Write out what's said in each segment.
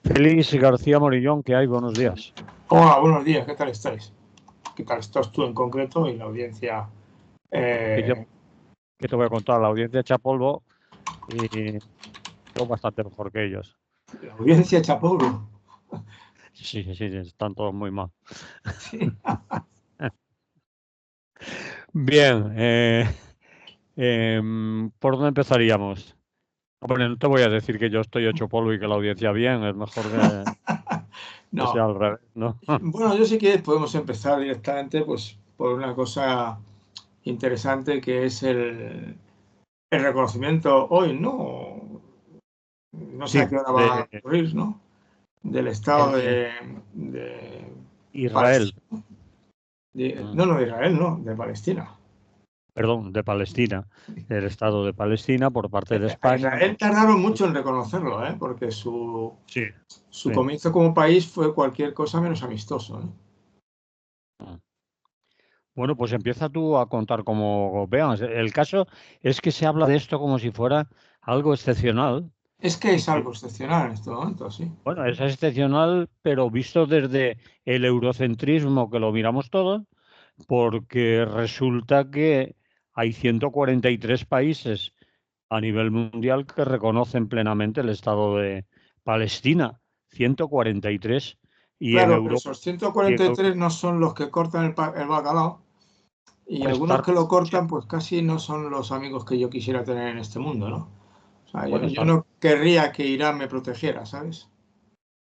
Félix García Morillón, ¿qué hay? Buenos días. Hola, buenos días, ¿qué tal estáis? ¿Qué tal estás tú en concreto y la audiencia? ¿Qué te voy a contar? La audiencia echa polvo y yo bastante mejor que ellos. La audiencia echa polvo. Sí, están todos muy mal. Sí. Bien, ¿por dónde empezaríamos? Hombre, no te voy a decir que yo estoy hecho polvo y que la audiencia bien, es mejor que sea No. al revés, ¿no? Bueno, yo sí que podemos empezar directamente pues, por una cosa interesante que es el reconocimiento hoy, ¿no? No sé Sí, a qué hora va a de ocurrir, ¿no? Del Estado de Israel, Palestina. mm, No, de Israel, no, de Palestina. perdón, de Palestina, el Estado de Palestina por parte de A España. Israel tardaron mucho en reconocerlo, ¿eh? Porque su Sí, sí. comienzo como país fue cualquier cosa menos amistoso, ¿eh? Bueno, pues empieza tú a contar como veas. El caso es que se habla de esto como si fuera algo excepcional Es que y es algo que, excepcional en este momento, sí. bueno, es excepcional, pero visto desde el eurocentrismo que lo miramos todo, porque resulta que hay 143 países a nivel mundial que reconocen plenamente el Estado de Palestina. 143. Y en Claro, pero Europa, esos y en 143 no son los que cortan el bacalao y algunos estar, que lo cortan pues casi no son los amigos que yo quisiera tener en este mundo, ¿no? O sea, bueno, yo está no querría que Irán me protegiera, ¿sabes?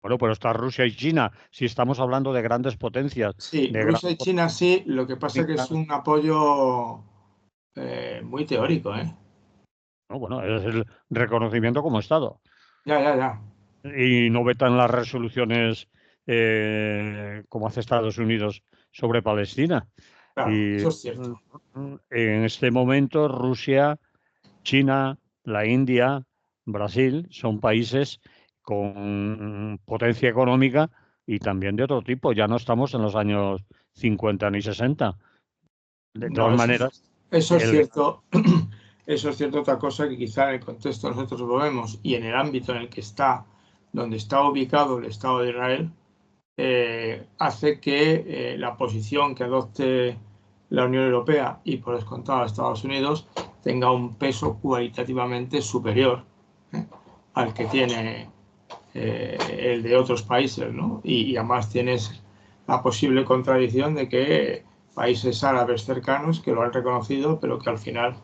Bueno, pero está Rusia y China. Si estamos hablando de grandes potencias, Sí, de gran Rusia y China sí, lo que pasa que es potencia, un apoyo muy teórico, ¿eh? ¿no? Bueno, es el reconocimiento como Estado. Ya, ya, ya. Y no vetan las resoluciones como hace Estados Unidos sobre Palestina. Claro, Y eso es cierto. en este momento Rusia, China, la India, Brasil son países con potencia económica y también de otro tipo. Ya no estamos en los años 50 ni 60. De No, todas maneras, eso es el, cierto. Eso es cierto. Otra cosa que quizá en el contexto nosotros lo vemos y en el ámbito en el que está, donde está ubicado el Estado de Israel, hace que la posición que adopte la Unión Europea y por descontado Estados Unidos tenga un peso cualitativamente superior, ¿eh? Al que tiene el de otros países, ¿no? Y además tienes la posible contradicción de que países árabes cercanos que lo han reconocido, pero que al final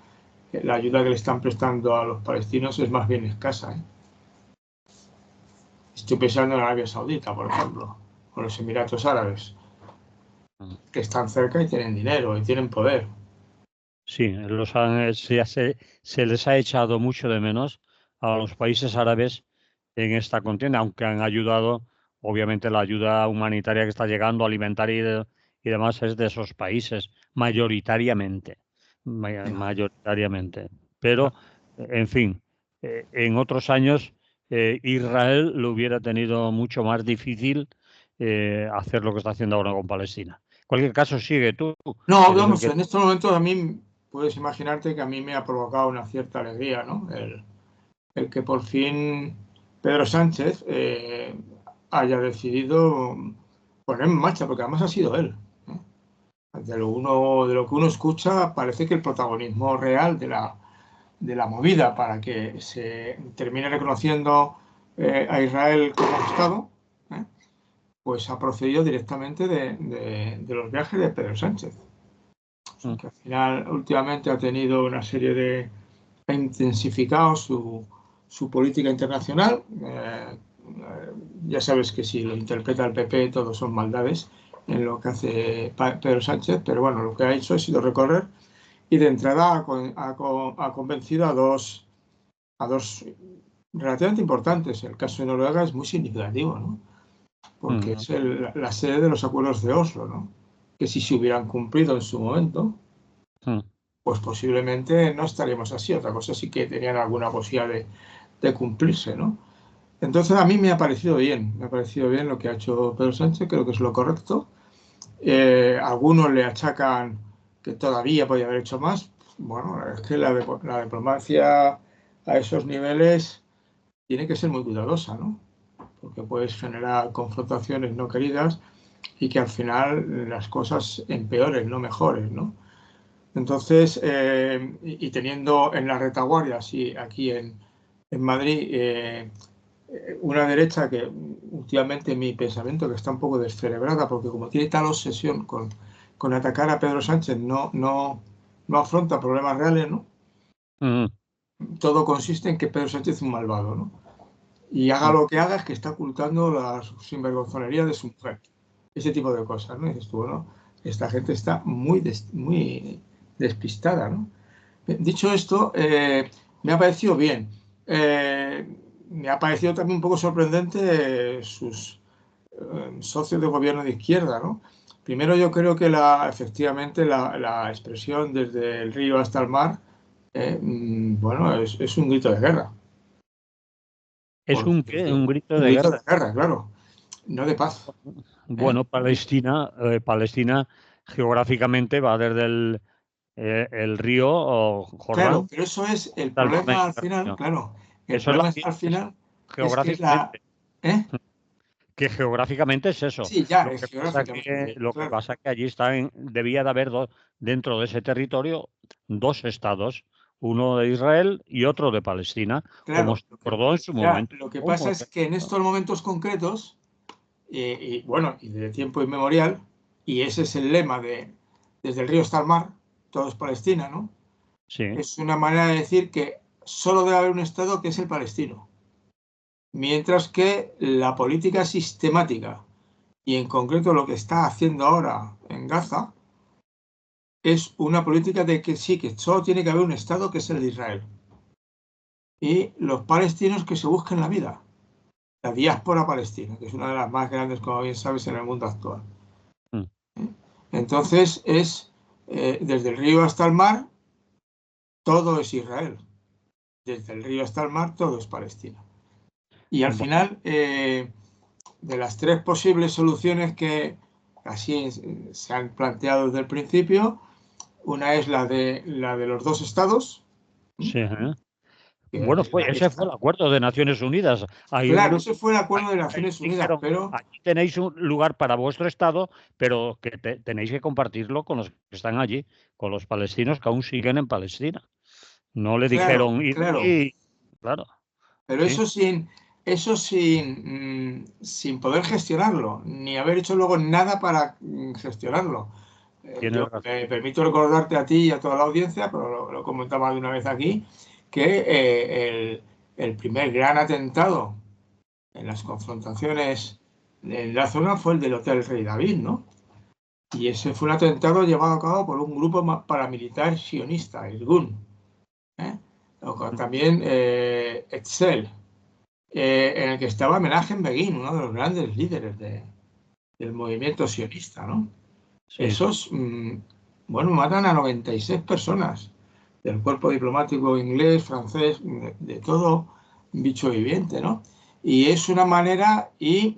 la ayuda que le están prestando a los palestinos es más bien escasa, ¿eh? Estoy pensando en Arabia Saudita, por ejemplo, o los Emiratos Árabes, que están cerca y tienen dinero y tienen poder. sí, se les ha echado mucho de menos a los países árabes en esta contienda, aunque han ayudado, obviamente la ayuda humanitaria que está llegando, alimentaria y demás, es de esos países, mayoritariamente, mayoritariamente. Pero, en fin, en otros años Israel lo hubiera tenido mucho más difícil hacer lo que está haciendo ahora con Palestina. En cualquier caso, sigue tú, No, que eres el vamos, que... en estos momentos a mí puedes imaginarte que a mí me ha provocado una cierta alegría, ¿no? El que por fin Pedro Sánchez haya decidido poner en marcha, porque además ha sido él, ¿eh? De lo que uno escucha, parece que el protagonismo real de la movida para que se termine reconociendo a Israel como Estado, ¿eh? Pues ha procedido directamente de los viajes de Pedro Sánchez. O sea, que al final últimamente ha tenido una serie de... ha intensificado su política internacional. Ya sabes que si lo interpreta el PP todo son maldades en lo que hace Pedro Sánchez, pero bueno, lo que ha hecho ha sido recorrer y de entrada ha convencido a dos relativamente importantes. El caso de Noruega es muy significativo, ¿no? Porque Mm, es la sede de los acuerdos de Oslo, ¿no? Que si se hubieran cumplido en su momento, mm. pues posiblemente no estaríamos así. Otra cosa sí que tenían alguna posibilidad de cumplirse, ¿no? Entonces a mí me ha parecido bien lo que ha hecho Pedro Sánchez, creo que es lo correcto. Algunos le achacan que todavía podía haber hecho más. Bueno, es que la diplomacia a esos niveles tiene que ser muy cuidadosa, ¿no? porque puedes generar confrontaciones no queridas y que al final las cosas empeoren, no mejores, ¿no? Entonces, y teniendo en la retaguardia, así aquí en Madrid, una derecha que últimamente mi pensamiento que está un poco descerebrada, porque como tiene tal obsesión con atacar a Pedro Sánchez, no afronta problemas reales, ¿no? Mm, Todo consiste en que Pedro Sánchez es un malvado, ¿no? Y haga mm. lo que haga, es que está ocultando la sinvergonzonería de su mujer. Ese tipo de cosas, ¿no? Y dices tú, bueno, esta gente está muy despistada, ¿no? Dicho esto, me ha parecido bien. Me ha parecido también un poco sorprendente sus socios de gobierno de izquierda, ¿no? Primero yo creo que efectivamente la expresión desde el río hasta el mar, bueno, es un grito de guerra. ¿Es un Porque, qué? Un grito un de grito de guerra. guerra, claro, no de paz. ¿Eh? Bueno, Palestina geográficamente va desde el río o Claro, Jordán pero eso es el hasta el mar problema al final, Mediterráneo. claro, el Eso es, problema al final es que geográficamente, ¿eh? que geográficamente es eso. Sí, ya, es geográficamente, Lo que claro. pasa que allí debía de haber dentro de ese territorio dos estados, uno de Israel y otro de Palestina, como Claro, se acordó en su ya, momento. lo que pasa ¿Cómo? es que en estos momentos concretos, y bueno, y de tiempo inmemorial, y ese es el lema de desde el río hasta el mar, todo es Palestina, ¿no? Sí, Es una manera de decir que solo debe haber un Estado que es el palestino. Mientras que la política sistemática, y en concreto lo que está haciendo ahora en Gaza, es una política de que sí, que solo tiene que haber un Estado que es el de Israel. Y los palestinos que se busquen la vida. La diáspora palestina, que es una de las más grandes, como bien sabes, en el mundo actual. mm, Entonces desde el río hasta el mar, todo es Israel. Desde el río hasta el mar, todo es Palestina. Y al bueno, final, de las tres posibles soluciones que así se han planteado desde el principio, una es la de los dos estados, sí, ¿eh? que Bueno, es la que ese fue está. el acuerdo de Naciones Unidas. Claro, ese fue el acuerdo de Ahí Naciones Unidas, dijeron, pero aquí tenéis un lugar para vuestro Estado, pero que tenéis que compartirlo con los que están allí, con los palestinos que aún siguen en Palestina. No le claro, dijeron ir claro, y, claro, pero sí, sin poder gestionarlo, ni haber hecho luego nada para gestionarlo. tienes Yo razón. me permito recordarte a ti y a toda la audiencia, pero lo comentaba de una vez aquí, que el primer gran atentado en las confrontaciones en la zona fue el del Hotel Rey David, ¿no? Y ese fue un atentado llevado a cabo por un grupo paramilitar sionista, Irgun, ¿eh? También Etzel, en el que estaba Menachem Begin, uno de los grandes líderes del movimiento sionista, ¿no? Sí, sí. Esos, bueno, matan a 96 personas del cuerpo diplomático inglés, francés, de todo bicho viviente, ¿no? Y es una manera, y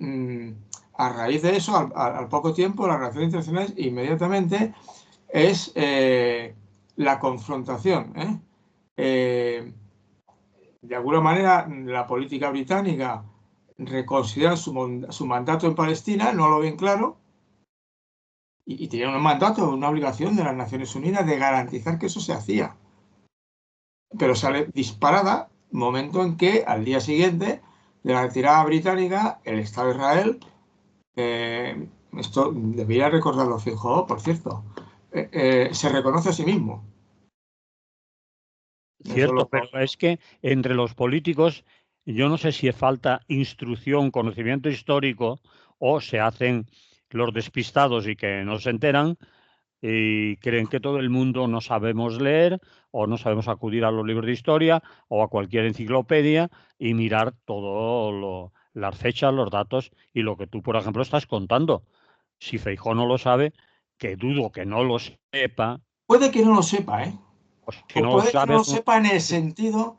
a raíz de eso, al poco tiempo, las relaciones internacionales inmediatamente es la confrontación, ¿eh? Eh, de alguna manera, la política británica reconsidera su mandato en Palestina, no lo ven claro, y tenían un mandato, una obligación de las Naciones Unidas de garantizar que eso se hacía. Pero sale disparada momento en que al día siguiente de la retirada británica, el Estado de Israel, esto debería recordarlo fijo, por cierto, se reconoce a sí mismo. Eso Cierto, pero es que entre los políticos, yo no sé si falta instrucción, conocimiento histórico, o se hacen los despistados y que no se enteran y creen que todo el mundo no sabemos leer o no sabemos acudir a los libros de historia o a cualquier enciclopedia y mirar las fechas, los datos y lo que tú, por ejemplo, estás contando. Si Feijó no lo sabe, que dudo que no lo sepa, puede que no lo sepa, ¿eh? o si no lo Puede que no sabe, lo sepa en el sentido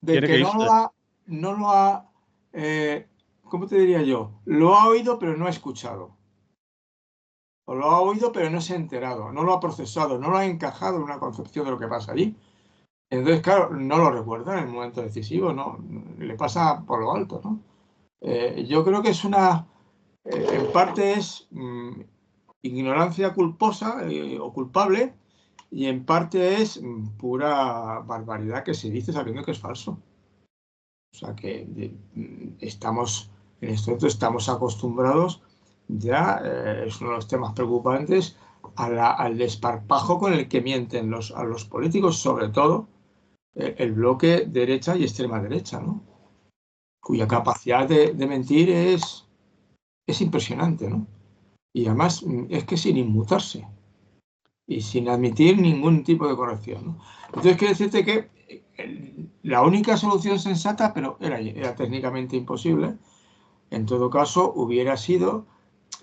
de tiene que que irse. no lo ha, ¿cómo te diría yo? Lo ha oído pero no ha escuchado. O lo ha oído pero no se ha enterado, no lo ha procesado, no lo ha encajado en una concepción de lo que pasa allí. Entonces, claro, no lo recuerda en el momento decisivo, ¿no? Le pasa por lo alto, ¿no? Yo creo que es en parte es ignorancia culposa o culpable, y en parte es pura barbaridad que se dice sabiendo que es falso. O sea que en este momento estamos acostumbrados ya, es uno de los temas preocupantes, al desparpajo con el que mienten a los políticos, sobre todo el bloque derecha y extrema derecha, ¿no? Cuya capacidad de mentir es impresionante, ¿no? Y además es que sin inmutarse y sin admitir ningún tipo de corrección, ¿no? Entonces quiero decirte que la única solución sensata, pero era técnicamente imposible, en todo caso hubiera sido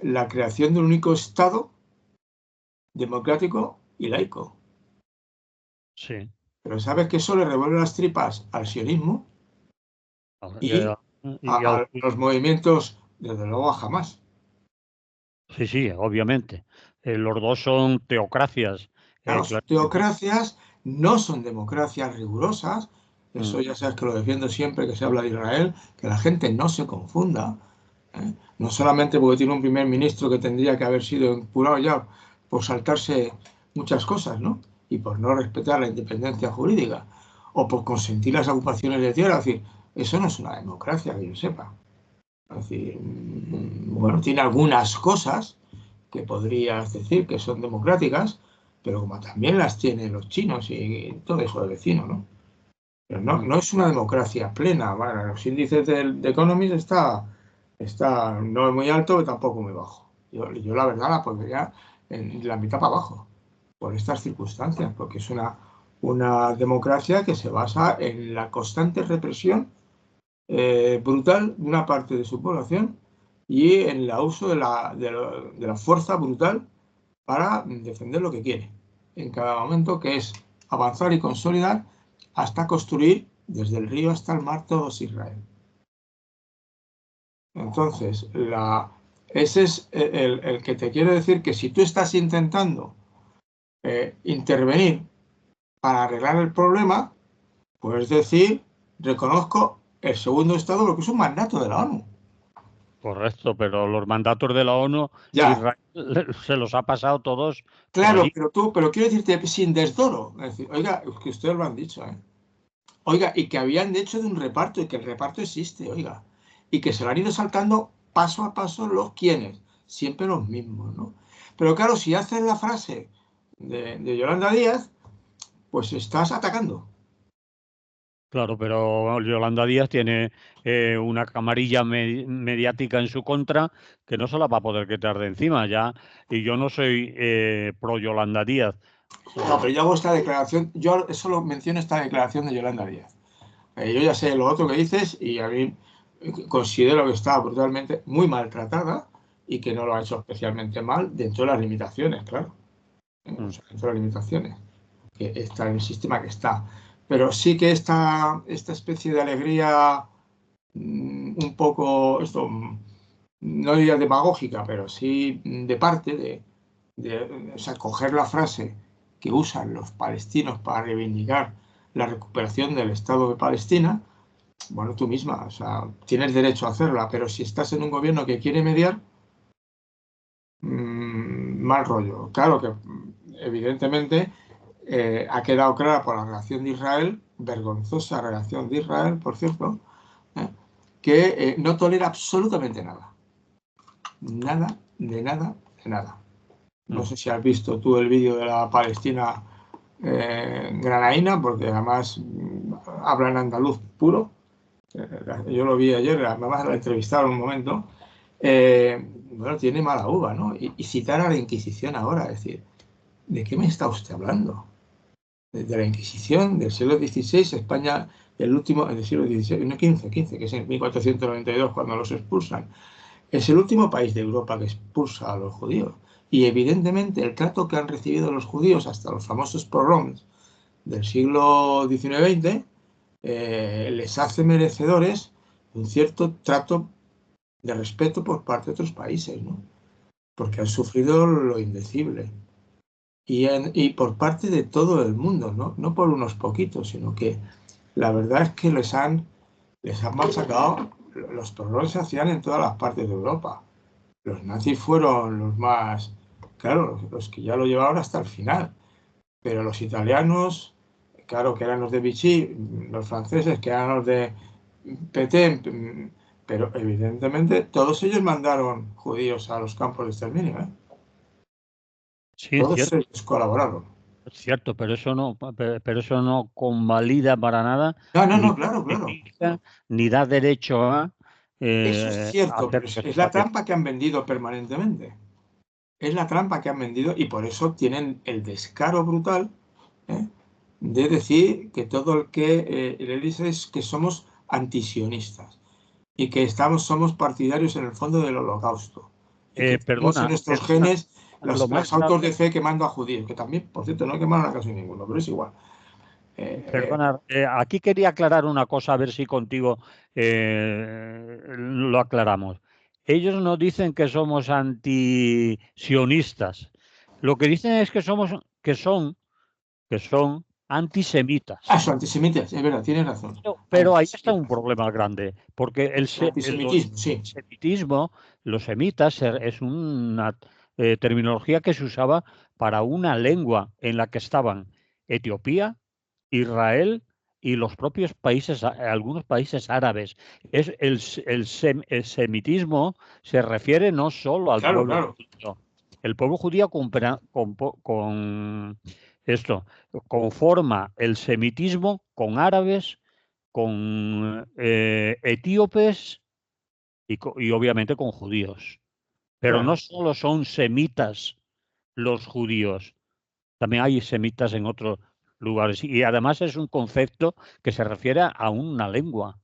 la creación de un único Estado democrático y laico. Sí. Pero sabes que eso le revuelve las tripas al sionismo y Y a los movimientos, desde luego, a jamás. sí, sí, obviamente. Los dos son teocracias. Claro, son Claramente. teocracias, no son democracias rigurosas. Eso ya sabes que lo defiendo siempre que se habla de Israel, que la gente no se confunda. No solamente porque tiene un primer ministro que tendría que haber sido imputado ya por saltarse muchas cosas, ¿no? Y por no respetar la independencia jurídica, o por consentir las ocupaciones de tierra. Es decir, eso no es una democracia, que yo sepa. Es decir, bueno, tiene algunas cosas que podrías decir que son democráticas, pero como también las tienen los chinos y todo eso de vecino, ¿no? Pero no es una democracia plena. Bueno, los índices del Economist está no es muy alto, pero tampoco muy bajo. Yo la verdad la pondría en la mitad para abajo, por estas circunstancias, porque es una democracia que se basa en la constante represión brutal de una parte de su población y en el uso de la fuerza brutal para defender lo que quiere en cada momento, que es avanzar y consolidar hasta construir desde el río hasta el mar todo Israel. Entonces, ese es el que te quiero decir que si tú estás intentando intervenir para arreglar el problema, puedes decir, reconozco el segundo estado, lo que es un mandato de la ONU. Correcto, pero los mandatos de la ONU, Ya, Israel se los ha pasado todos por claro, allí. pero quiero decirte sin desdoro. Es decir, oiga, es que ustedes lo han dicho, ¿eh? Oiga, y que habían hecho de un reparto y que el reparto existe, oiga. Y que se lo han ido saltando paso a paso los quienes, siempre los mismos, ¿no? Pero claro, si haces la frase de Yolanda Díaz, pues estás atacando. Claro, pero Yolanda Díaz tiene una camarilla mediática en su contra que no se la va a poder quitar de encima ya. Y yo no soy pro Yolanda Díaz. No, pero yo hago esta declaración, yo solo menciono esta declaración de Yolanda Díaz. Yo ya sé lo otro que dices y a mí considero que está brutalmente muy maltratada y que no lo ha hecho especialmente mal dentro de las limitaciones, claro. O sea, dentro de las limitaciones que está en el sistema que está. Pero sí que esta especie de alegría un poco, no diría demagógica, pero sí de parte o sea, coger la frase que usan los palestinos para reivindicar la recuperación del Estado de Palestina. Bueno, tú misma, o sea, tienes derecho a hacerla, pero si estás en un gobierno que quiere mediar, mal rollo. Claro que, evidentemente, ha quedado clara por la reacción de Israel, vergonzosa reacción de Israel, por cierto, ¿eh? Que no tolera absolutamente nada. Nada, de nada, de nada. No sé si has visto tú el vídeo de la Palestina granaína, porque además habla en andaluz puro. Yo lo vi ayer, además la entrevistaron un momento. Bueno, tiene mala uva, ¿no? Y citar a la Inquisición ahora, es decir, ¿de qué me está usted hablando? De la Inquisición del siglo XVI, España, el último, del siglo XVI, no, XV, que es en 1492 cuando los expulsan. Es el último país de Europa que expulsa a los judíos. Y evidentemente el trato que han recibido los judíos hasta los famosos pogroms del siglo XIX-XX les hace merecedores de un cierto trato de respeto por parte de otros países, ¿no? Porque han sufrido lo indecible. Y por parte de todo el mundo, ¿no? No por unos poquitos, sino que la verdad es que les han machacado los pogroms se hacían en todas las partes de Europa. Los nazis fueron los más, claro, los que ya lo llevaron hasta el final. Pero los italianos, claro, que eran los de Vichy, los franceses, que eran los de Pétain, pero evidentemente todos ellos mandaron judíos a los campos de exterminio, ¿eh? Sí, Todos cierto, ellos colaboraron. cierto, pero eso no convalida para nada, No, no, ni no, claro, claro. justifica, ni da derecho a Eso es cierto, hacer pero es la hacer- trampa que han vendido permanentemente. Es la trampa que han vendido y por eso tienen el descaro brutal, ¿eh?, de decir que todo el que le dice es que somos antisionistas y que somos partidarios en el fondo del holocausto y que tenemos en perdona, nuestros genes lo más las autos de grave. fe quemando a judíos, que también, por cierto, no quemaron a casi ninguno, pero es igual. Perdona, aquí quería aclarar una cosa, a ver si contigo lo aclaramos. Ellos no dicen que somos antisionistas. Lo que dicen es que son antisemitas. Son antisemitas, es verdad, tienes razón. Pero ahí está un Antisemitas. problema grande, porque El antisemitismo, sí. semitismo, los semitas, es una terminología que se usaba para una lengua en la que estaban Etiopía, Israel y los propios países, algunos países árabes. El semitismo se refiere no solo al Claro, pueblo claro. judío. El pueblo judío con esto conforma el semitismo con árabes, con etíopes y obviamente con judíos. Pero no Claro. solo son semitas los judíos, también hay semitas en otros lugares. Y además es un concepto que se refiere a una lengua.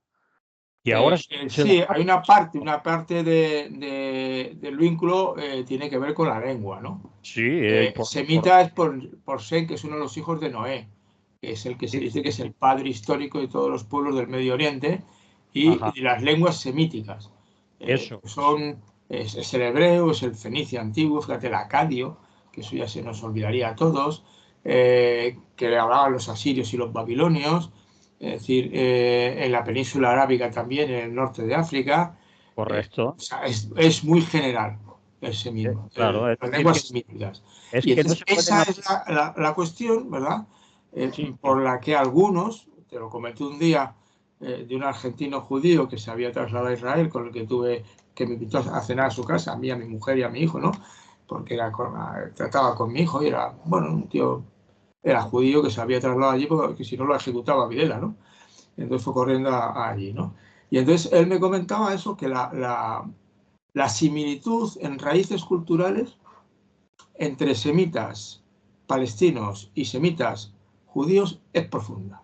Y ahora se Sí, da. hay una parte del vínculo tiene que ver con la lengua, ¿no? Sí, Semita es por Sem, que es uno de los hijos de Noé, que es el que se dice que es el padre histórico de todos los pueblos del Medio Oriente y ajá, de las lenguas semíticas. eso es. Es el hebreo, es el fenicio antiguo, fíjate, el acadio, que eso ya se nos olvidaría a todos, que le hablaban los asirios y los babilonios, es decir, en la península arábiga también, en el norte de África. O Correcto. sea, es muy general ese mismo, Claro, es las decir, lenguas que semíticas. es Y que no entonces se pueden. esa es la cuestión, ¿verdad? Sí, Por la que algunos, te lo comenté un día, de un argentino judío que se había trasladado a Israel, con el que me invitó a cenar a su casa, a mí, a mi mujer y a mi hijo, ¿no? Porque trataba con mi hijo y era, bueno, un tío, era judío que se había trasladado allí porque si no lo ejecutaba Videla, ¿no? Entonces fue corriendo allí, ¿no? Y entonces él me comentaba eso, que la similitud en raíces culturales entre semitas palestinos y semitas judíos es profunda.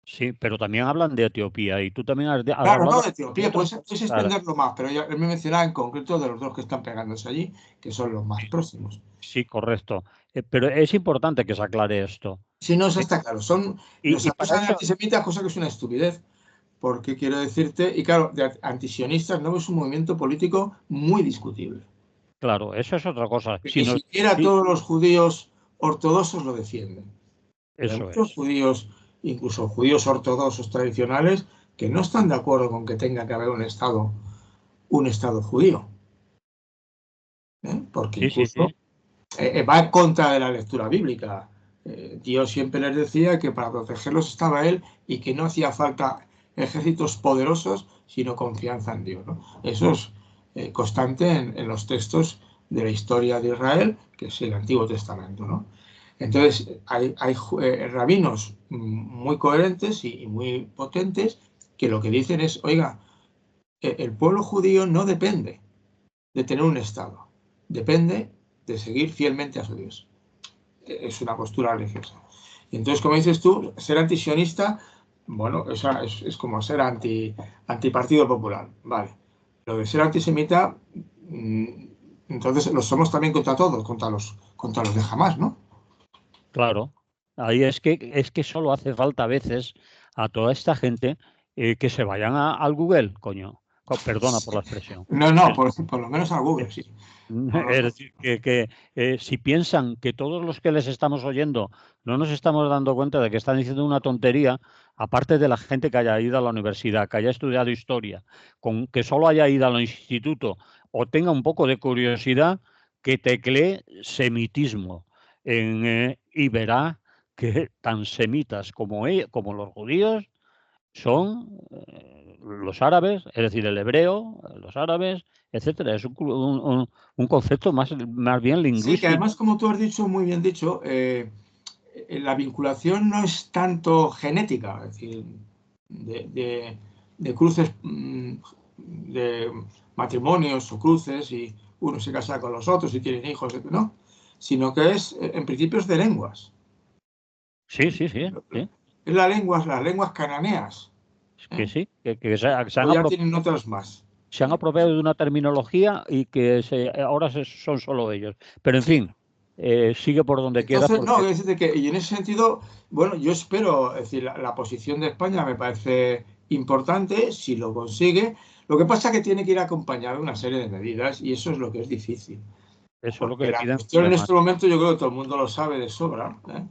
sí, pero también hablan de Etiopía y tú también has Claro, no hablado de de Etiopía, otros puedes países árabes. extenderlo más, pero él me mencionaba en concreto de los dos que están pegándose allí, que son los más próximos. Sí, correcto. Pero es importante que se aclare esto. Si no, eso ¿Eh? está claro. Nos Y para acusan de eso, antisemitas, cosa que es una estupidez, porque quiero decirte, y claro, de antisionistas no es un movimiento político muy discutible. claro, eso es otra cosa. Que Si ni no, siquiera todos los judíos ortodoxos lo defienden. Hay eso muchos es. judíos, incluso judíos ortodoxos tradicionales, que no están de acuerdo con que tenga que haber un estado judío, ¿eh? Porque Sí, sí, incluso sí. va en contra de la lectura bíblica. Dios siempre les decía que para protegerlos estaba Él y que no hacía falta ejércitos poderosos, sino confianza en Dios, ¿no? Eso es constante en los textos de la historia de Israel, que es el Antiguo Testamento, ¿no? Entonces, hay rabinos muy coherentes y muy potentes que lo que dicen es, oiga, el pueblo judío no depende de tener un Estado, depende de seguir fielmente a su Dios. Es una postura religiosa. Y entonces, como dices tú, ser antisionista, bueno, eso es como ser antipartido popular, vale. Lo de ser antisemita, entonces lo somos también contra todos, contra los de Hamas, ¿no? Claro. Ahí es que solo hace falta a veces a toda esta gente que se vayan al Google, coño. Perdona por la expresión. No, por lo menos a Google, sí. Es decir, que si piensan que todos los que les estamos oyendo no nos estamos dando cuenta de que están diciendo una tontería, aparte de la gente que haya ido a la universidad, que haya estudiado historia, con que solo haya ido al instituto o tenga un poco de curiosidad, que teclee semitismo y verá que tan semitas como los judíos son los árabes, es decir, el hebreo, los árabes, etcétera. Es un concepto más bien Sí, que además, lingüístico. como tú has dicho, muy bien dicho, la vinculación no es tanto genética, es decir, de cruces, de matrimonios o cruces, y uno se casa con los otros y tienen hijos, no, sino que es, en principio, es de lenguas. Sí, sí, sí, sí. Es las lenguas cananeas. Que ¿Eh? sí, que O ya tienen otras más. se han apropiado de una terminología y que ahora son solo ellos. Pero en Sí. fin, sigue por donde quieras Entonces, no, porque... es decir, y en ese sentido, bueno, yo espero, es decir, la posición de España me parece importante si lo consigue. Lo que pasa es que tiene que ir acompañado de una serie de medidas y eso es lo que es difícil. Eso es lo que Porque le la piden cuestión los en demás. este momento, yo creo que todo el mundo lo sabe de sobra, ¿eh?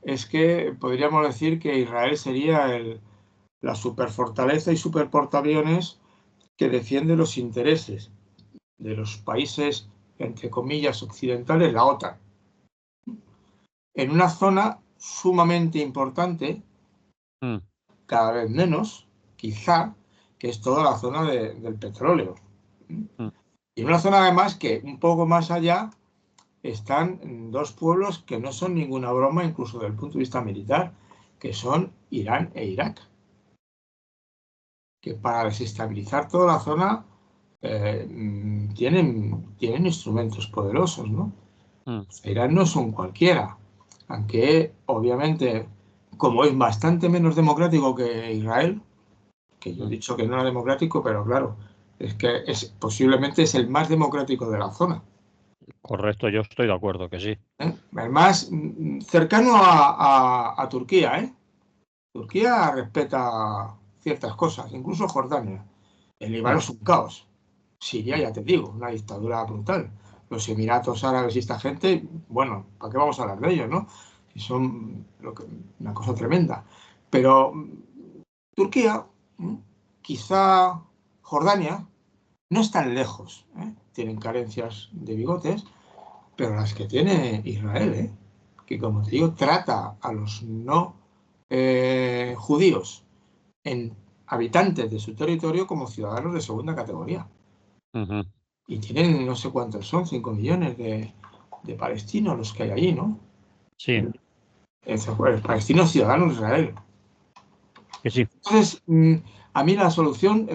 Es que podríamos decir que Israel sería la superfortaleza y superportaaviones que defiende los intereses de los países, entre comillas, occidentales, la OTAN, en una zona sumamente importante, Mm, cada vez menos, quizá, que es toda la zona del petróleo. mm. Y en una zona además que un poco más allá están dos pueblos que no son ninguna broma, incluso desde el punto de vista militar, que son Irán e Irak, que para desestabilizar toda la zona tienen instrumentos poderosos, ¿no? Mm. Irán no es un cualquiera, aunque obviamente, como es bastante menos democrático que Israel, que yo he dicho que no era democrático, pero claro, es que posiblemente es el más democrático de la zona, Correcto, yo estoy de acuerdo que sí. ¿eh? El más cercano a Turquía, ¿eh? Turquía respeta ciertas cosas, incluso Jordania. El Líbano Mm, es un caos. Siria, mm. ya te digo, una dictadura brutal. Los Emiratos Árabes y esta gente, bueno, ¿para qué vamos a hablar de ellos, no? Y son una cosa tremenda. Pero Turquía, quizá Jordania, no están lejos, ¿eh? Tienen carencias de bigotes, pero las que tiene Israel, ¿eh? Que como te digo, trata a los no judíos en habitantes de su territorio como ciudadanos de segunda categoría. Ujú. Y tienen no sé cuántos son, 5 millones de palestinos los que hay allí, ¿no? Sí, Palestinos ciudadanos de Israel. que sí. Entonces, a mí la solución,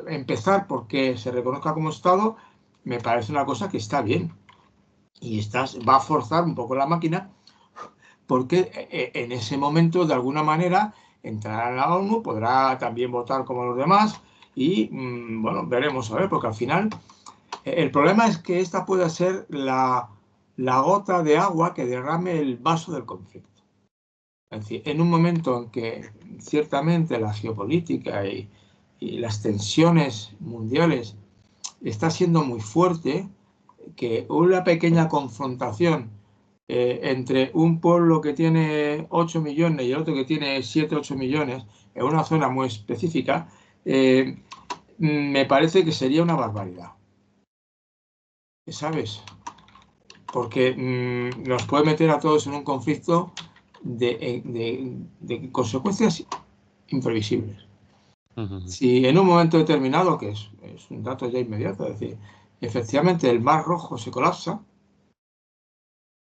empezar porque se reconozca como Estado, me parece una cosa que está bien. Y va a forzar un poco la máquina porque en ese momento, de alguna manera, entrará en la ONU, podrá también votar como los demás y, bueno, veremos a ver, porque al final el problema es que esta pueda ser la gota de agua que derrame el vaso del conflicto. Es decir, en un momento en que ciertamente la geopolítica y las tensiones mundiales está siendo muy fuerte, que una pequeña confrontación entre un pueblo que tiene 8 millones y el otro que tiene 7, 8 millones en una zona muy específica, me parece que sería una barbaridad. ¿Sabes? Porque nos puede meter a todos en un conflicto de consecuencias imprevisibles. Ujú. Si en un momento determinado, que es un dato ya inmediato, es decir, efectivamente el Mar Rojo se colapsa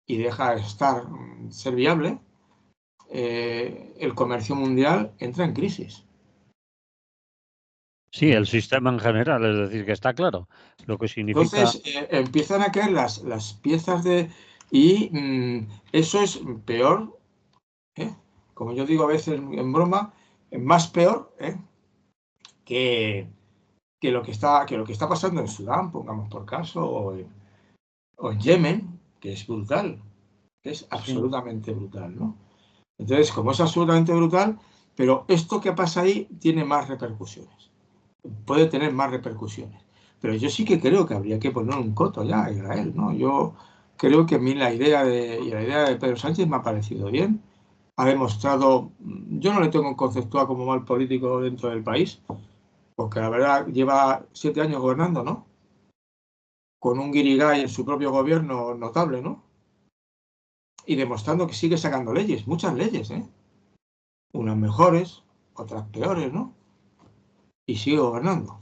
y deja de ser viable, el comercio mundial entra en crisis. Sí, el sistema en general, es decir, que está claro lo que significa. Entonces empiezan a caer las piezas y eso es peor, ¿eh? Como yo digo a veces en broma, más peor, ¿eh? que, que lo que está pasando en Sudán, pongamos por caso, o en Yemen, que es brutal, que es Sí. absolutamente brutal, ¿no? Entonces, como es absolutamente brutal, pero esto que pasa ahí tiene más repercusiones. puede tener más repercusiones. Pero yo sí que creo que habría que poner un coto ya a Israel, ¿no? Yo creo que a mí la idea de Pedro Sánchez me ha parecido bien. Ha demostrado, yo no le tengo conceptuado como mal político dentro del país, porque la verdad lleva 7 años gobernando, ¿no? Con un guirigay en su propio gobierno notable, ¿no? Y demostrando que sigue sacando leyes, muchas leyes, ¿eh? Unas mejores, otras peores, ¿no? Y sigue gobernando.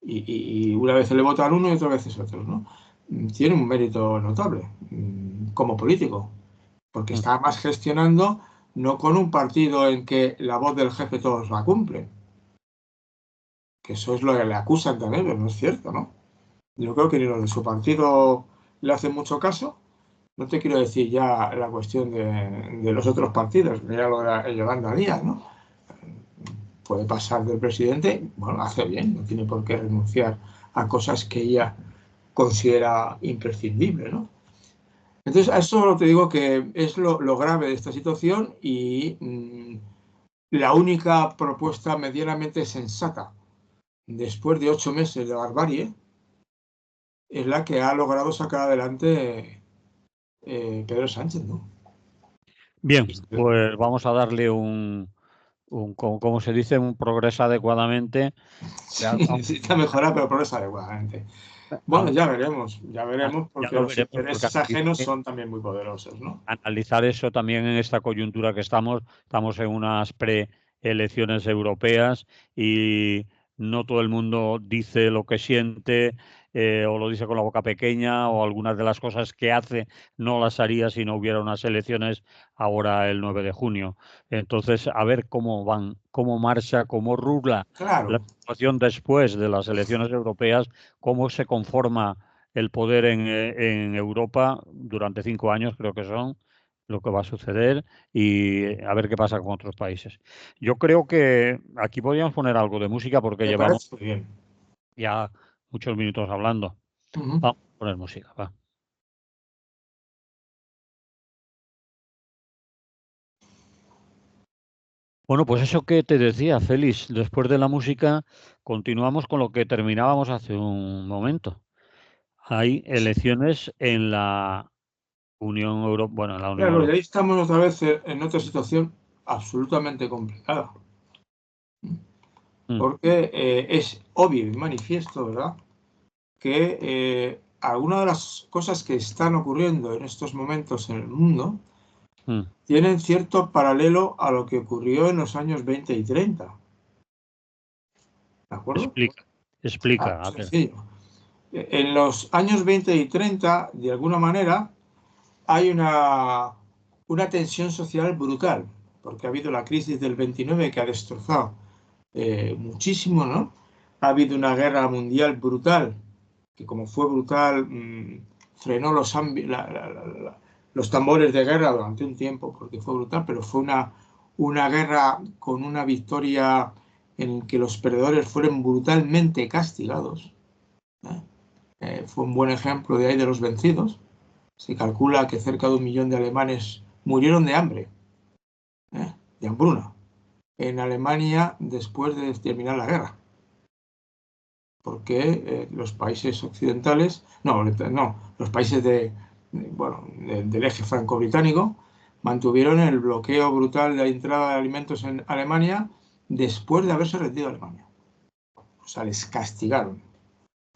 Y una vez le votan uno y otra vez otros, ¿no? Tiene un mérito notable como político, porque está más gestionando no con un partido en que la voz del jefe todos la cumplen, que eso es lo que le acusan también, pero no es cierto, ¿no? Yo creo que ni los de su partido le hacen mucho caso. No te quiero decir ya la cuestión de los otros partidos, mira lo de Yolanda Díaz, ¿no? Puede pasar del presidente, bueno, hace bien, no tiene por qué renunciar a cosas que ella considera imprescindible, ¿no? Entonces, a eso te digo que es lo grave de esta situación y la única propuesta medianamente sensata después de 8 meses de barbarie es la que ha logrado sacar adelante Pedro Sánchez, ¿no? Bien, pues vamos a darle como se dice, un progreso adecuadamente. Sí, necesita mejorar, pero progresa adecuadamente. Bueno, ya veremos, Ya porque lo los veremos, porque intereses ajenos son también muy poderosos, ¿no? analizar eso también en esta coyuntura que estamos en unas preelecciones europeas y no todo el mundo dice lo que siente o lo dice con la boca pequeña o algunas de las cosas que hace no las haría si no hubiera unas elecciones ahora el 9 de junio. Entonces, a ver cómo van, cómo marcha, cómo rula la Claro, situación después de las elecciones europeas, cómo se conforma el poder en Europa durante 5 años, creo que son, lo que va a suceder y a ver qué pasa con otros países. Yo creo que aquí podríamos poner algo de música porque me llevamos parece bien. ya muchos minutos hablando. Uh-huh. Vamos a poner música, va. Bueno, pues eso que te decía, Félix, después de la música continuamos con lo que terminábamos hace un momento. Hay elecciones en la Unión Europea, bueno, en la Unión Claro, y Europea. ahí estamos otra vez en otra situación absolutamente complicada, Mm, porque es obvio y manifiesto, ¿verdad?, que algunas de las cosas que están ocurriendo en estos momentos en el mundo mm. tienen cierto paralelo a lo que ocurrió en los años 20 y 30, ¿de acuerdo? Explica, explica, a ver. Sencillo. En los años 20 y 30, de alguna manera, hay una tensión social brutal, porque ha habido la crisis del 29 que ha destrozado muchísimo, ¿no? Ha habido una guerra mundial brutal, que como fue brutal, frenó los tambores de guerra durante un tiempo, porque fue brutal, pero fue una guerra con una victoria en que los perdedores fueron brutalmente castigados, ¿eh? Fue un buen ejemplo de ahí de los vencidos. Se calcula que cerca de 1 millón de alemanes murieron de hambre, de hambruna, en Alemania después de terminar la guerra. Porque los países occidentales, los países del eje franco-británico mantuvieron el bloqueo brutal de la entrada de alimentos en Alemania después de haberse rendido Alemania. O sea, les castigaron.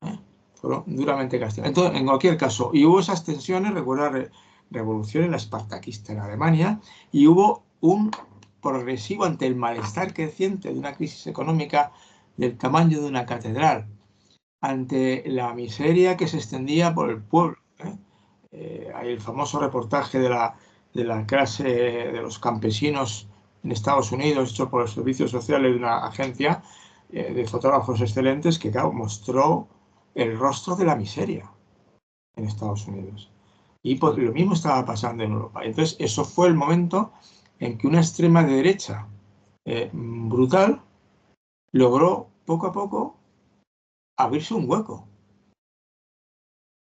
¿eh? Fueron duramente castigados. Entonces, en cualquier caso, y hubo esas tensiones, recuerda revolución en la espartaquista en Alemania, y hubo un progresivo ante el malestar creciente de una crisis económica del tamaño de una catedral, ante la miseria que se extendía por el pueblo. Hay el famoso reportaje de la clase de los campesinos en Estados Unidos, hecho por los servicios sociales de una agencia de fotógrafos excelentes, que claro, mostró el rostro de la miseria en Estados Unidos. Y pues, lo mismo estaba pasando en Europa. Entonces, eso fue el momento en que una extrema derecha brutal logró poco a poco abrirse un hueco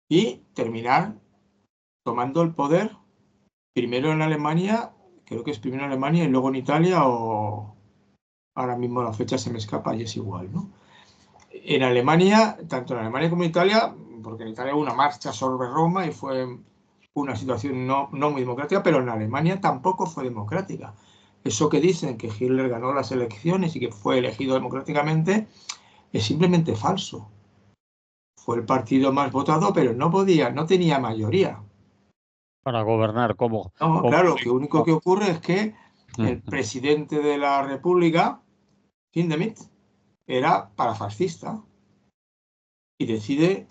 y terminar tomando el poder primero en Alemania, creo que es primero en Alemania y luego en Italia, o ahora mismo la fecha se me escapa y es igual, ¿no? En Alemania, tanto en Alemania como en Italia, porque en Italia hubo una marcha sobre Roma y fue una situación no muy democrática, pero en Alemania tampoco fue democrática. Eso que dicen que Hitler ganó las elecciones y que fue elegido democráticamente es simplemente falso. Fue el partido más votado, pero no tenía mayoría. Para gobernar como... No, como claro, lo único que ocurre es que el presidente de la República, Hindemith, era parafascista y decide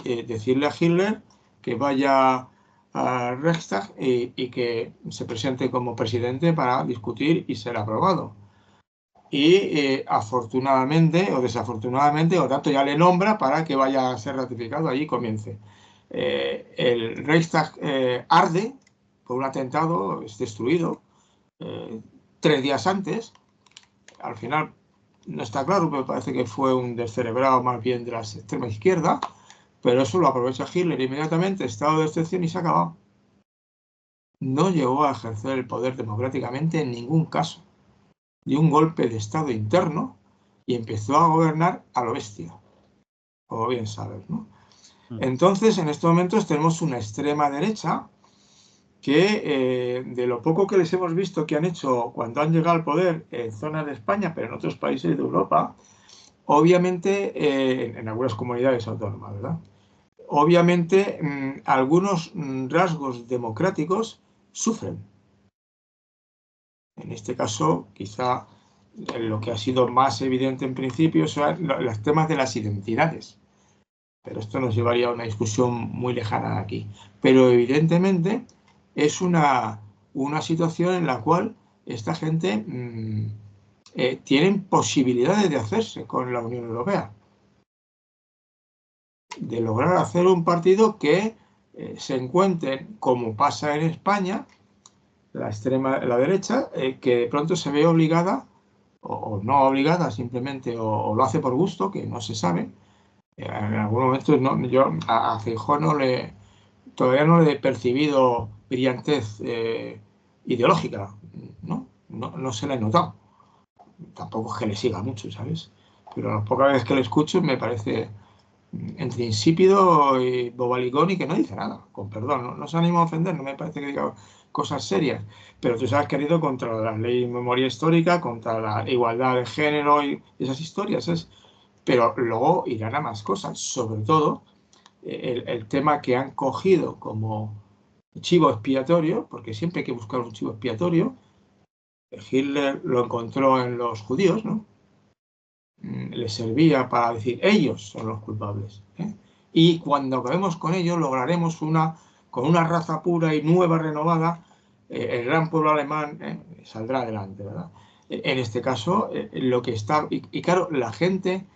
decirle a Hitler que vaya al Reichstag y que se presente como presidente para discutir y ser aprobado. Y afortunadamente o desafortunadamente, o tanto ya le nombra para que vaya a ser ratificado, allí comience. El Reichstag arde por un atentado, es destruido 3 días antes. Al final no está claro, pero parece que fue un descerebrado más bien de la extrema izquierda, pero eso lo aprovecha Hitler inmediatamente, estado de excepción y se ha acabado. No llegó a ejercer el poder democráticamente en ningún caso. Dio un golpe de estado interno y empezó a gobernar a lo bestia, como bien sabes, ¿no? Entonces, en estos momentos tenemos una extrema derecha que de lo poco que les hemos visto que han hecho cuando han llegado al poder en zonas de España, pero en otros países de Europa, obviamente en algunas comunidades autónomas, ¿verdad? Obviamente algunos rasgos democráticos sufren. En este caso, quizá lo que ha sido más evidente en principio son los temas de las identidades. Pero esto nos llevaría a una discusión muy lejana de aquí. Pero evidentemente es una situación en la cual esta gente tienen posibilidades de hacerse con la Unión Europea. De lograr hacer un partido que se encuentre, como pasa en España, la derecha, que de pronto se ve obligada, o no obligada simplemente, o lo hace por gusto, que no se sabe. En algún momento yo a Feijóo todavía no le he percibido brillantez ideológica, no se la he notado. Tampoco es que le siga mucho, ¿sabes? Pero las pocas veces que le escucho me parece entre insípido y bobalicón y que no dice nada, con perdón, no se anima a ofender, no me parece que diga cosas serias, pero tú sabes que ha ido contra la ley de memoria histórica, contra la igualdad de género y esas historias, pero luego irán a más cosas, sobre todo el tema que han cogido como chivo expiatorio, porque siempre hay que buscar un chivo expiatorio. Hitler lo encontró en los judíos, ¿no? Les servía para decir, ellos son los culpables. Y cuando acabemos con ellos, lograremos con una raza pura y nueva, renovada, el gran pueblo alemán saldrá adelante, ¿verdad? En este caso, lo que está... Y claro, la gente,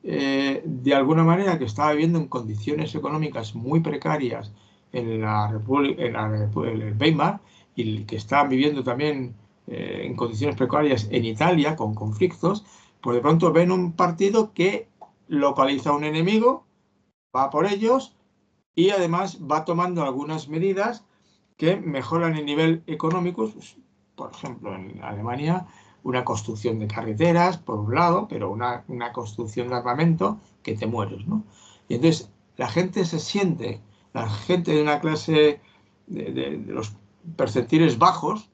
de alguna manera, que estaba viviendo en condiciones económicas muy precarias en la República, en el Weimar, y que estaban viviendo también en condiciones precarias en Italia, con conflictos, pues de pronto ven un partido que localiza a un enemigo, va por ellos y además va tomando algunas medidas que mejoran el nivel económico. Pues, por ejemplo, en Alemania, una construcción de carreteras, por un lado, pero una construcción de armamento que te mueres, ¿no? Y entonces la gente se siente, la gente de una clase de los percentiles bajos,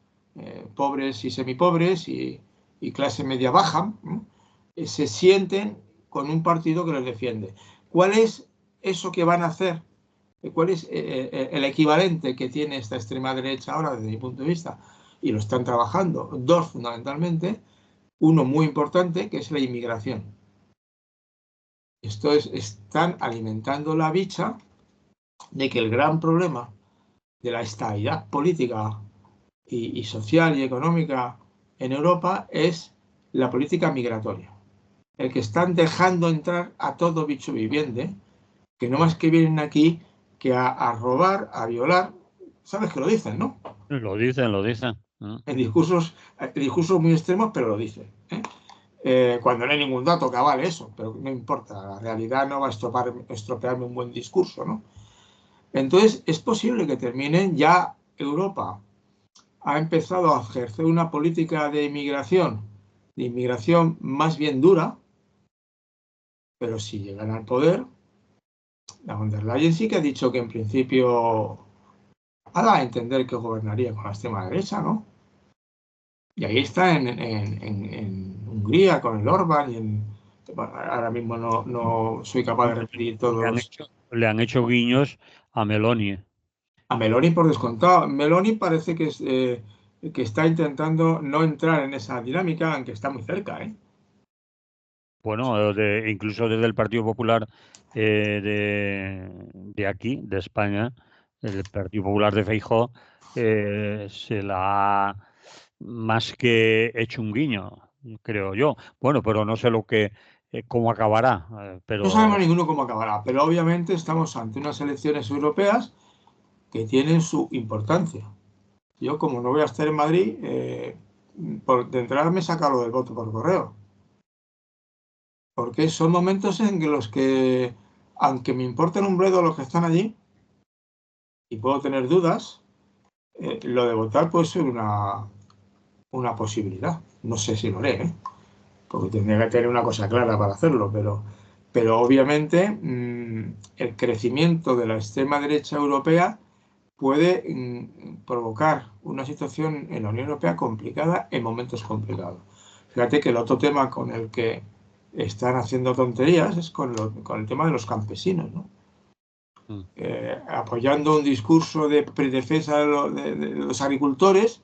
pobres y semipobres y clase media baja, se sienten con un partido que los defiende. ¿Cuál es eso que van a hacer? ¿Cuál es el equivalente que tiene esta extrema derecha ahora desde mi punto de vista? Y lo están trabajando. Dos fundamentalmente. Uno muy importante, que es la inmigración. Están alimentando la bicha de que el gran problema de la estabilidad política y social y económica en Europa es la política migratoria. El que están dejando entrar a todo bicho viviente, que no más que vienen aquí que a robar, a violar. Sabes que lo dicen, ¿no? Lo dicen, lo dicen. En discursos muy extremos, pero lo dicen. Cuando no hay ningún dato que avale eso, pero no importa, la realidad no va a estropearme un buen discurso, ¿no? Entonces, es posible que terminen ya Europa ha empezado a ejercer una política de inmigración más bien dura, pero si llegan al poder, la von der Leyen sí que ha dicho que en principio ha dado a entender que gobernaría con la extrema derecha, ¿no? Y ahí está en Hungría con el Orbán y bueno, ahora mismo no soy capaz de repetir todos. Le han hecho guiños a Meloni. A Meloni por descontado. Meloni parece que está intentando no entrar en esa dinámica, aunque está muy cerca, ¿eh? Bueno, incluso desde el Partido Popular de aquí, de España, el Partido Popular de Feijóo, se la ha más que hecho un guiño, creo yo. Bueno, pero no sé cómo acabará, No sabemos pero ninguno cómo acabará, pero obviamente estamos ante unas elecciones europeas que tienen su importancia. Yo, como no voy a estar en Madrid, de entrada me saca lo del voto por correo. Porque son momentos en los que, aunque me importen un bledo los que están allí, y puedo tener dudas, lo de votar puede ser una posibilidad. No sé si lo haré, ¿eh? Porque tendría que tener una cosa clara para hacerlo, pero obviamente el crecimiento de la extrema derecha europea puede provocar una situación en la Unión Europea complicada en momentos complicados. Fíjate que el otro tema con el que están haciendo tonterías es con el tema de los campesinos, ¿no? Apoyando un discurso de defensa de los agricultores,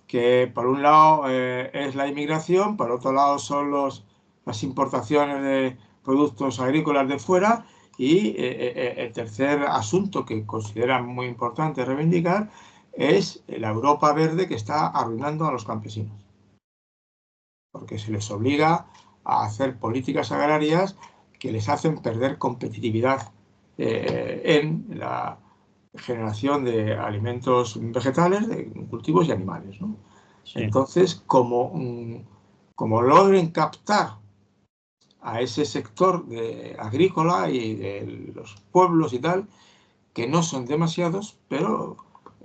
que por un lado es la inmigración, por otro lado son las importaciones de productos agrícolas de fuera, y el tercer asunto que consideran muy importante reivindicar es la Europa verde, que está arruinando a los campesinos, porque se les obliga a hacer políticas agrarias que les hacen perder competitividad en la generación de alimentos vegetales, de cultivos y animales, ¿no? sí. Entonces, como logren captar a ese sector agrícola y de los pueblos y tal, que no son demasiados, pero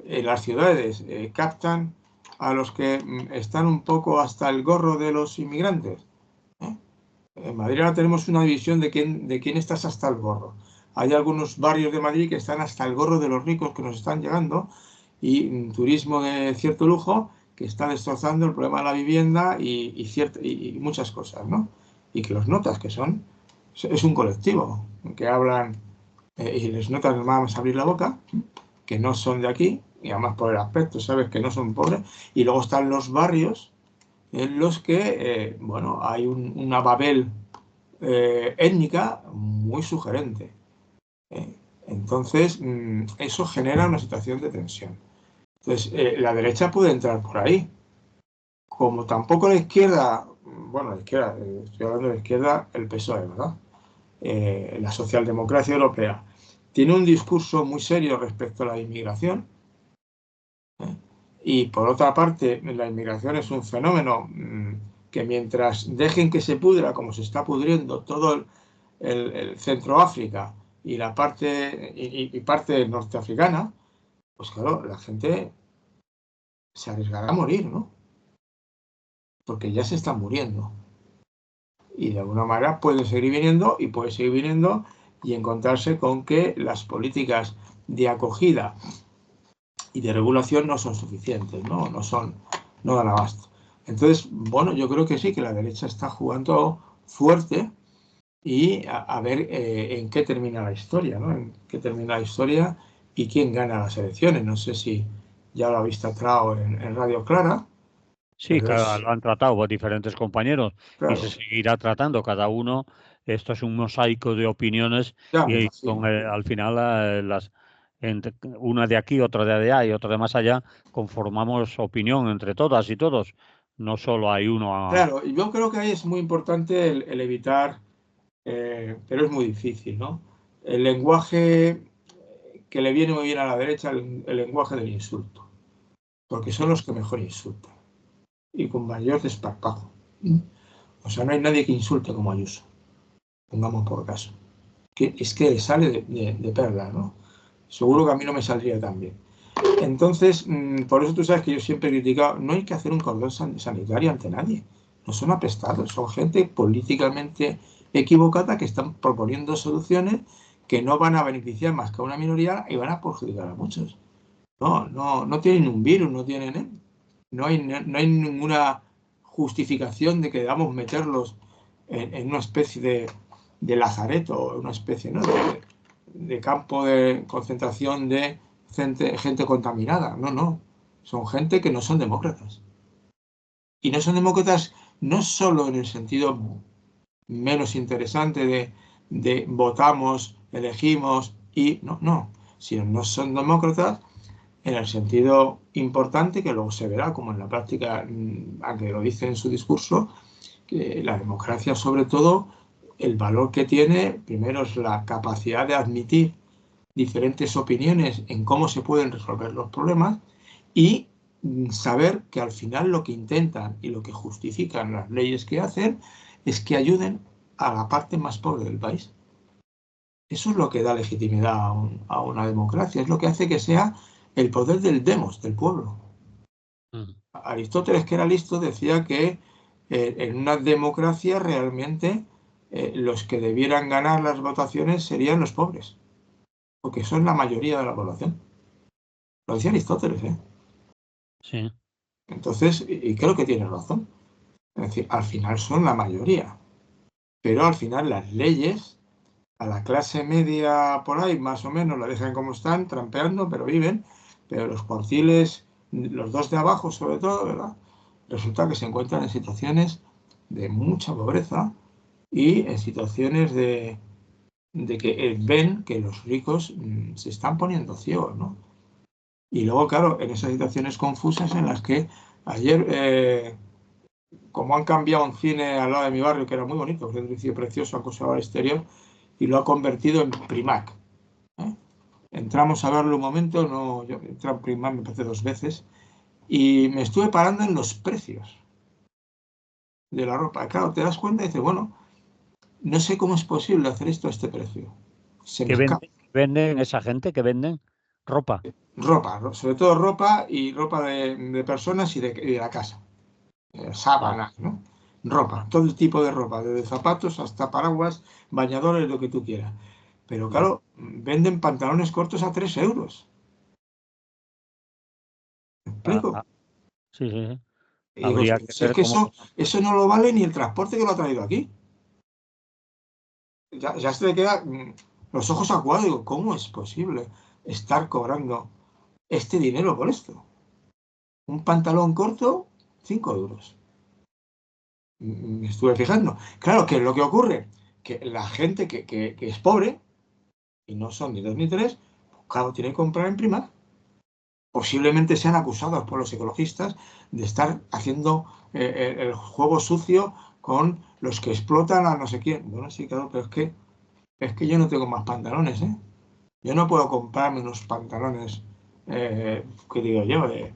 en las ciudades captan a los que están un poco hasta el gorro de los inmigrantes, ¿eh? En Madrid ahora tenemos una división de quién estás hasta el gorro. Hay algunos barrios de Madrid que están hasta el gorro de los ricos que nos están llegando, y turismo de cierto lujo que está destrozando el problema de la vivienda y muchas cosas, ¿no? Y que los notas, es un colectivo que hablan, y les notas, vamos a abrir la boca, que no son de aquí, y además por el aspecto sabes que no son pobres. Y luego están los barrios en los que, bueno, hay una Babel étnica muy sugerente. Entonces, eso genera una situación de tensión. Entonces, la derecha puede entrar por ahí. Como tampoco la izquierda, bueno, la izquierda, estoy hablando de la izquierda, el PSOE, ¿verdad? La socialdemocracia europea tiene un discurso muy serio respecto a la inmigración, ¿eh? Y por otra parte, la inmigración es un fenómeno que mientras dejen que se pudra, como se está pudriendo todo el Centroáfrica y la parte y parte norteafricana, pues claro, la gente se arriesgará a morir, ¿no? Porque ya se están muriendo. Y de alguna manera puede seguir viniendo y puede seguir viniendo y encontrarse con que las políticas de acogida y de regulación no son suficientes, no dan abasto. Entonces, bueno, yo creo que sí, que la derecha está jugando fuerte, y a ver en qué termina la historia, ¿no? En qué termina la historia y quién gana las elecciones. No sé si ya lo habéis tratado en Radio Clara, Sí, pero es, lo han tratado por diferentes compañeros y se claro, seguirá tratando cada uno. Esto es un mosaico de opiniones ya me y imagino. al final una de aquí, otra de allá y otra de más allá, conformamos opinión entre todas y todos. No solo hay uno Claro, y yo creo que ahí es muy importante el evitar, pero es muy difícil, ¿no? El lenguaje que le viene muy bien a la derecha, el lenguaje del insulto, porque son los que mejor insultan y con mayor desparpajo. O sea, no hay nadie que insulte como Ayuso, pongamos por caso. Que es que le sale de perla, ¿no? Seguro que a mí no me saldría tan bien. Entonces, por eso tú sabes que yo siempre he criticado, no hay que hacer un cordón sanitario ante nadie. No son apestados, son gente políticamente equivocada, que están proponiendo soluciones que no van a beneficiar más que a una minoría y van a perjudicar a muchos. No tienen un virus, no hay ninguna justificación de que debamos meterlos en una especie de lazareto, una especie, ¿no?, de campo de concentración de gente contaminada. No. Son gente que no son demócratas. Y no son demócratas no solo en el sentido menos interesante de votamos, elegimos y no, sino no son demócratas en el sentido importante, que luego se verá como en la práctica, aunque lo dice en su discurso, que la democracia, sobre todo, el valor que tiene, primero, es la capacidad de admitir diferentes opiniones en cómo se pueden resolver los problemas y saber que al final lo que intentan y lo que justifican las leyes que hacen es que ayuden a la parte más pobre del país. Eso es lo que da legitimidad a una democracia, es lo que hace que sea el poder del demos, del pueblo. Aristóteles, que era listo, decía que en una democracia realmente los que debieran ganar las votaciones serían los pobres, porque son la mayoría de la población. Lo decía Aristóteles, ¿eh? Sí. Entonces, y creo que tiene razón. Es decir, al final son la mayoría, pero al final las leyes a la clase media por ahí más o menos la dejan como están, trampeando, pero viven, pero los cuartiles, los dos de abajo sobre todo, ¿verdad?, resulta que se encuentran en situaciones de mucha pobreza y en situaciones de que ven que los ricos se están poniendo ciegos, ¿no? Y luego, claro, en esas situaciones confusas en las que ayer, como han cambiado un cine al lado de mi barrio, que era muy bonito, un edificio precioso, acosado al exterior, y lo ha convertido en Primark, ¿eh? Entramos a verlo un momento, yo entré a Primark, me parece 2 veces, y me estuve parando en los precios de la ropa. Claro, te das cuenta y dices, bueno, no sé cómo es posible hacer esto a este precio. Se me ¿Qué escapa. venden esa gente? ¿Que venden ropa? Ropa, sobre todo ropa y ropa de personas y de la casa. Sábanas, ¿no? Ropa, todo el tipo de ropa, desde zapatos hasta paraguas, bañadores, lo que tú quieras. Pero claro, venden pantalones cortos a 3 euros. ¿Me explico? Sí, sí, sí. Y digo, Habría que si es ver que cómo. eso no lo vale ni el transporte que lo ha traído aquí. Ya se te queda los ojos acuados. Digo, ¿cómo es posible estar cobrando este dinero por esto? Un pantalón corto, 5 euros. Me estuve fijando. Claro, ¿qué es lo que ocurre? Que la gente que es pobre, y no son ni 2 ni 3, pues claro, tiene que comprar en Primark. Posiblemente sean acusados por los ecologistas de estar haciendo el juego sucio con los que explotan a no sé quién. Bueno, sí, claro, pero es que yo no tengo más pantalones, ¿eh? Yo no puedo comprarme unos pantalones, que digo yo, de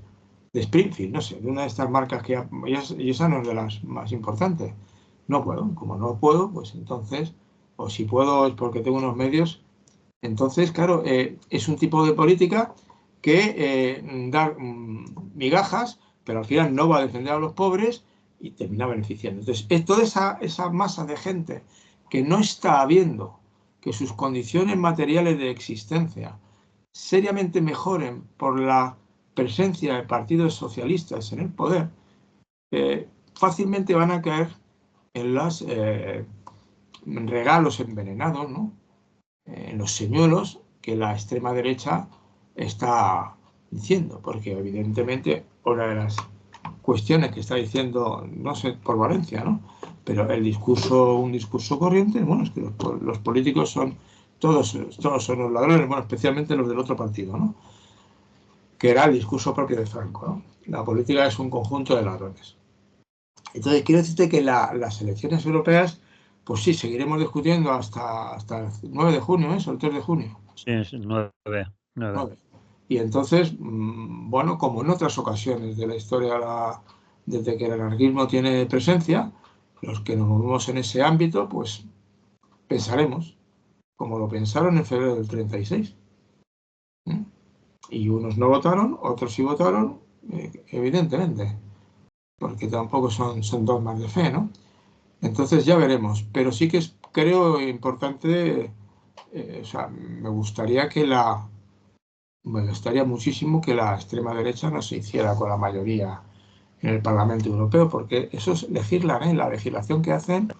Springfield, no sé, de una de estas marcas y esa no es de las más importantes. No puedo, como no puedo, pues entonces, o si puedo es porque tengo unos medios. Entonces, claro, es un tipo de política que da migajas, pero al final no va a defender a los pobres y termina beneficiando. Entonces, es toda esa masa de gente que no está viendo que sus condiciones materiales de existencia seriamente mejoren por la presencia de partidos socialistas en el poder, fácilmente van a caer en los regalos envenenados, ¿no?, en los señuelos que la extrema derecha está diciendo, porque evidentemente una de las cuestiones que está diciendo, no sé, por Valencia, ¿no?, pero un discurso corriente, bueno, es que los políticos son todos son los ladrones, bueno, especialmente los del otro partido, ¿no?, que era el discurso propio de Franco, ¿no? La política es un conjunto de ladrones. Entonces, quiero decirte que las elecciones europeas, pues sí, seguiremos discutiendo hasta el 9 de junio, ¿eh? O el 3 de junio. Sí, es 9. 9. Y entonces, bueno, como en otras ocasiones de la historia, desde que el anarquismo tiene presencia, los que nos movemos en ese ámbito, pues pensaremos, como lo pensaron en febrero del 36. ¿eh? Y unos no votaron, otros sí votaron, evidentemente, porque tampoco son dogmas de fe, ¿no? Entonces ya veremos, pero sí que creo importante, o sea, me gustaría muchísimo que la extrema derecha no se hiciera con la mayoría en el Parlamento Europeo, porque eso es legislar, ¿eh? La legislación que hacen.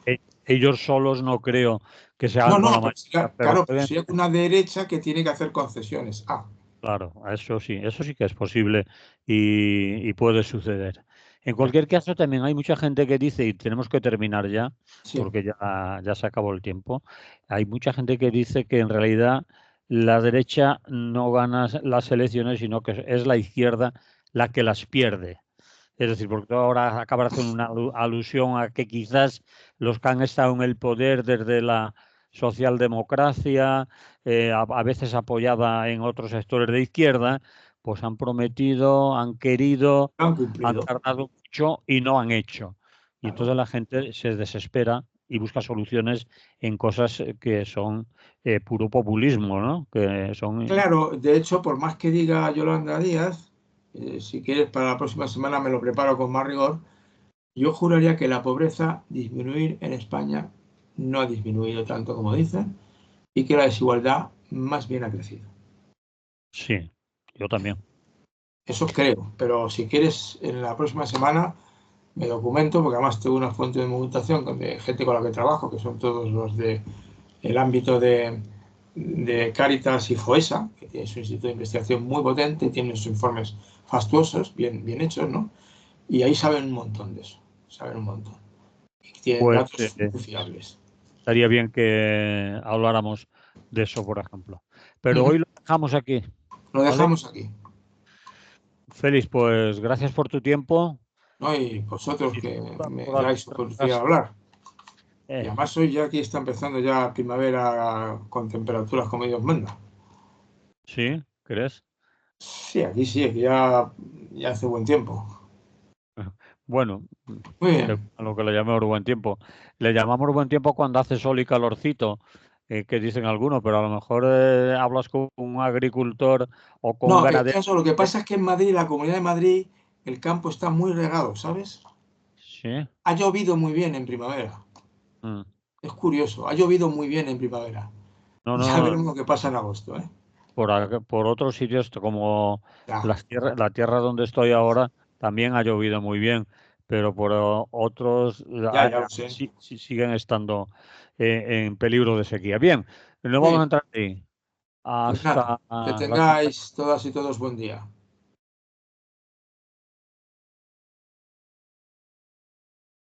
Ellos solos no creo que se No, hagan con la pero mayoría, pero claro, pero pueden. sería una derecha que tiene que hacer concesiones. Claro, eso sí que es posible y puede suceder. En cualquier caso, también hay mucha gente que dice, y tenemos que terminar ya, Sí, porque ya se acabó el tiempo, hay mucha gente que dice que en realidad la derecha no gana las elecciones, sino que es la izquierda la que las pierde. Es decir, porque ahora acaba de hacer una alusión a que quizás los que han estado en el poder desde la socialdemocracia, a veces apoyada en otros sectores de izquierda, pues han prometido, han querido, lo han han cumplido. tardado mucho y no han hecho. Y Claro. entonces la gente se desespera y busca soluciones en cosas que son puro populismo, ¿no? Que son. Claro, de hecho, por más que diga Yolanda Díaz, si quieres para la próxima semana me lo preparo con más rigor, yo juraría que la pobreza disminuir en España no ha disminuido tanto como dicen y que la desigualdad más bien ha crecido. Sí, yo también. Eso creo, pero si quieres en la próxima semana me documento, porque además tengo una fuente de documentación de gente con la que trabajo, que son todos los del ámbito de Cáritas y FOESA, que tiene su instituto de investigación muy potente, tienen sus informes fastuosos, bien hechos, ¿no? Y ahí saben un montón de eso, saben un montón. Y tienen Pues datos muy fiables. estaría bien que habláramos de eso, por ejemplo. Pero Uh-huh. hoy lo dejamos aquí, Lo ¿vale? dejamos aquí, Félix, pues gracias por tu tiempo. ¿no? Y vosotros que Disculpa me por algún dais oportunidad de retraso. hablar. Y Eh, además hoy ya aquí está empezando ya primavera con temperaturas como Dios manda. ¿Sí? ¿Crees? Sí, aquí ya hace buen tiempo. Bueno, Muy de bien. a lo que le llamamos buen tiempo. Le llamamos buen tiempo cuando hace sol y calorcito, que dicen algunos, pero a lo mejor hablas con un agricultor o con un No, ganadero. eso, lo que pasa es que en Madrid, la Comunidad de Madrid, el campo está muy regado, ¿sabes? Sí. Ha llovido muy bien en primavera. Mm. Es curioso, ha llovido muy bien en primavera. No, Ya no, veremos lo que pasa en agosto, ¿eh? por otros sitios como Ya, la tierra donde estoy ahora también ha llovido muy bien, pero por otros ya lo sé. siguen estando en peligro de sequía. Bien, no Muy vamos a bien, entrar ahí. pues nada, Hasta que la semana. tengáis todas y todos buen día.